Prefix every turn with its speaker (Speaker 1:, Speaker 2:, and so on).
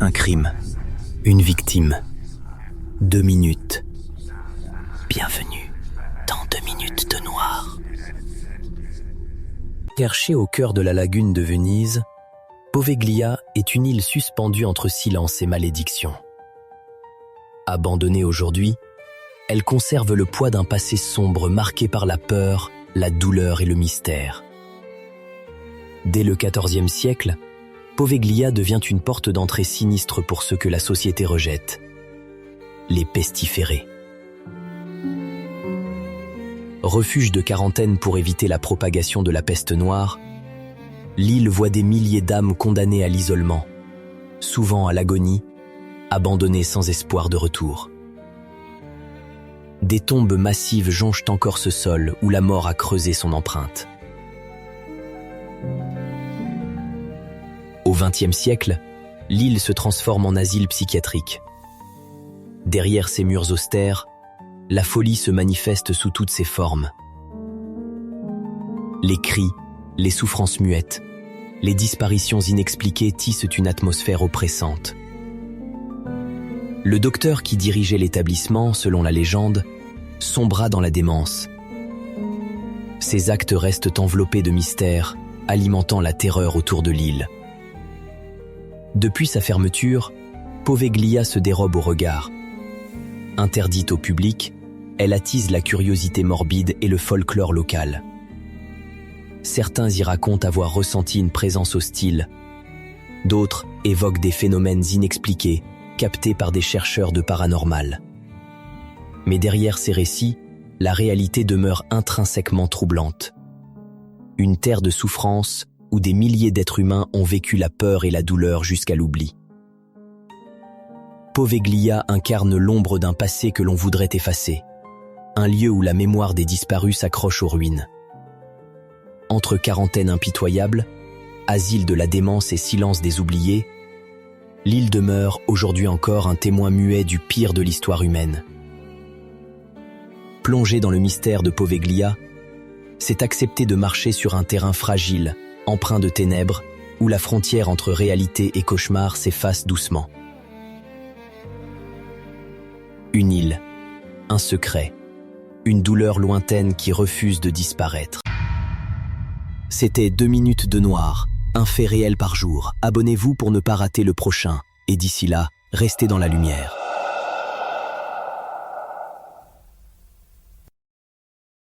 Speaker 1: Un crime, une victime, 2 minutes. Bienvenue dans 2 minutes de noir. Perchée au cœur de la lagune de Venise, Poveglia est une île suspendue entre silence et malédiction. Abandonnée aujourd'hui, elle conserve le poids d'un passé sombre marqué par la peur, la douleur et le mystère. Dès le XIVe siècle, Poveglia devient une porte d'entrée sinistre pour ceux que la société rejette, les pestiférés. Refuge de quarantaine pour éviter la propagation de la peste noire, l'île voit des milliers d'âmes condamnées à l'isolement, souvent à l'agonie, abandonnées sans espoir de retour. Des tombes massives jonchent encore ce sol où la mort a creusé son empreinte. Au XXe siècle, l'île se transforme en asile psychiatrique. Derrière ses murs austères, la folie se manifeste sous toutes ses formes. Les cris, les souffrances muettes, les disparitions inexpliquées tissent une atmosphère oppressante. Le docteur qui dirigeait l'établissement, selon la légende, sombra dans la démence. Ses actes restent enveloppés de mystère, alimentant la terreur autour de l'île. Depuis sa fermeture, Poveglia se dérobe au regard. Interdite au public, elle attise la curiosité morbide et le folklore local. Certains y racontent avoir ressenti une présence hostile. D'autres évoquent des phénomènes inexpliqués, captés par des chercheurs de paranormal. Mais derrière ces récits, la réalité demeure intrinsèquement troublante. Une terre de souffrance où des milliers d'êtres humains ont vécu la peur et la douleur jusqu'à l'oubli. Poveglia incarne l'ombre d'un passé que l'on voudrait effacer, un lieu où la mémoire des disparus s'accroche aux ruines. Entre quarantaine impitoyable, asile de la démence et silence des oubliés, l'île demeure aujourd'hui encore un témoin muet du pire de l'histoire humaine. Plonger dans le mystère de Poveglia, c'est accepter de marcher sur un terrain fragile, empreint de ténèbres, où la frontière entre réalité et cauchemar s'efface doucement. Une île, un secret, une douleur lointaine qui refuse de disparaître. C'était 2 minutes de noir, un fait réel par jour. Abonnez-vous pour ne pas rater le prochain. Et d'ici là, restez dans la lumière.